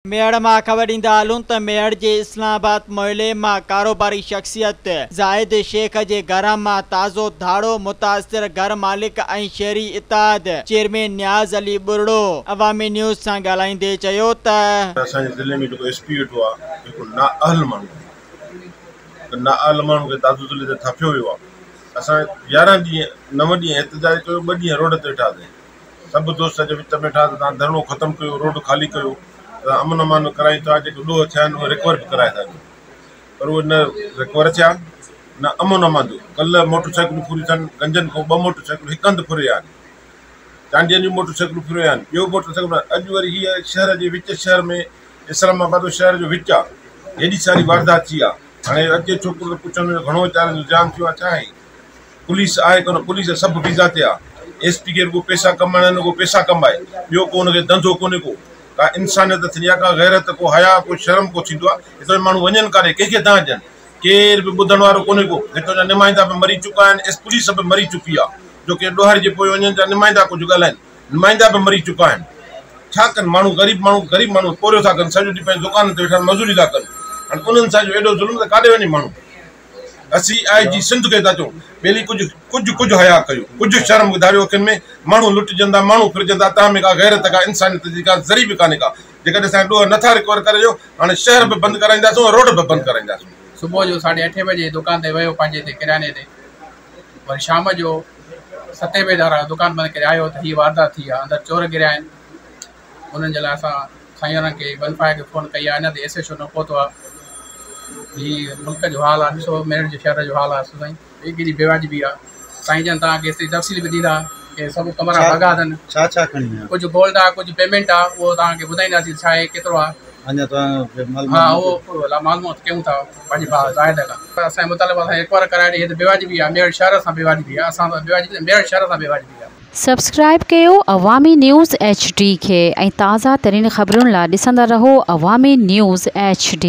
मेड़ मां ख़बर ॾींदा हलूं त मेड़ जे इस्लामाबाद मोहल्ले मां कारोबारी शख्सियत ज़ाहिद शेख जे घर मां ताज़ो धाड़ो मुतासिर घर मालिक ऐं शहरी इत्तेहाद चेयरमैन नियाज़ अली बुरड़ो अवामी न्यूज़ सां ॻाल्हाईंदे चयो त असांजे ज़िले में जेको एसपी वेठो आहे जेको नाअहल माण्हू खे दादू ज़िले ते थापियो वियो आहे। असां 11 ॾींहं 9 ॾींहं एहतजाज कयो, 2 ॾींहं रोड ते वेठासीं, सभु दोस्त जे विच में वेठा तव्हां धरणो ख़तमु कयो, रोड ख़ाली कयो, अमन अमान करायूं था, जेके ॾोह थिया आहिनि उहे रिकवर बि कराए था ॾियूं, पर उहे न रिकवर थिया न अमन अमान जो। कल्ह मोटरसाइकिलूं फुरियूं थियनि, गंजनि खां 2 मोटरसाइकिलूं हिकु हंधि फुरिया आहिनि, चांडियनि जूं मोटरसाइकिलूं फुरिया आहिनि, ॿियो मोटरसाइकिल। अॼु वरी हीअ शहर जे विच शहर में इस्लामाबाद शहर जो विच आहे, हेॾी सारी वारदात थी आहे। हाणे अचे छोकिरो त पुछण में घणो वीचारनि जो जाम थियो आहे, छा आहे पुलिस आहे कोन, पुलिस सभु वीज़ा ते आहे। एसपी खे रुॻो पैसा कमाइण आहिनि, रुॻो पैसा कमाए, ॿियो को हुनखे धंधो कोन्हे, को का इंसानियत थींदी आहे, का गैरत, को हया, को शर्म को थींदो आहे। हिते माण्हू वञनि काॾे, कंहिंखे था ॾियनि, केर बि ॿुधण वारो कोन्हे को। हितां जा नुमाइंदा बि मरी चुका आहिनि, पुलिस बि मरी चुकी आहे, जो की ॾोहारी जे पोइ वञनि जा नुमाइंदा कुझु ॻाल्हाइनि, नुमाइंदा बि मरी चुका आहिनि। छा कनि माण्हू, ग़रीब माण्हू पोरियो था कनि, सॼो ॾींहुं पंहिंजी दुकान ते वेठा मज़ूरी था कनि। हाणे उन्हनि सां जो एॾो ज़ुल्म, त काॾे वञे माण्हू। असीं IG सिंध खे था चऊं, ॿेली कुझु हया कयो, कुझु शर्म धारियो अखियुनि में। माण्हू लुटिजंदा, माण्हू फिरजंदा, तव्हां में का गैरत, का इंसानियत जी का ज़री बि कान्हे का। जेकॾहिं असां ॾोह नथा रिकवर करे ॾियो, हाणे शहर बि बंदि कराईंदासीं, रोड बि बंदि कराईंदासीं। सुबुह जो 8:30 बजे दुकान ते वियो पंहिंजे ते किराने ते, वरी शाम जो 7 बजे दुकान बंदि करे आयो त हीअ वारदात थी आहे, अंदरि चोर गिरिया आहिनि। उन्हनि जे लाइ असां साईं खे वनफायर खे फ़ोन कई आहे, अञा ते SHO न पहुतो आहे। हीअ मुल्क जो हाल आहे, ॾिसो मेड़ जे शहर जो हाल आहे साईं, केॾी बेवाजिबी आहे। साईं जन तव्हांखे एतिरी तफ़सील बि ॾींदा की सभु कमरा भॻा अथनि, छा खणी कुझु गोल्ड आहे, कुझु पेमेंट आहे, उहो तव्हांखे ॿुधाईंदासीं छा आहे, केतिरो आहे। अञा हा, उहो मालूमात कयूं था पंहिंजे भाउ ज़ाहिद खां। असांजे मुतालिब असां रिकवर कराए ॾिए त बेवाजिबी आहे, मेड़ शहर सां बेवाजिबी आहे, असां सां बेवाजिबी, मेड़ शहर सां बेवाजिबी आहे। सब्सक्राइब कयो अवामी न्यूज़ HD खे ऐं ताज़ा तरीन ख़बरुनि लाइ ॾिसंदा रहो अवामी न्यूज़ HD।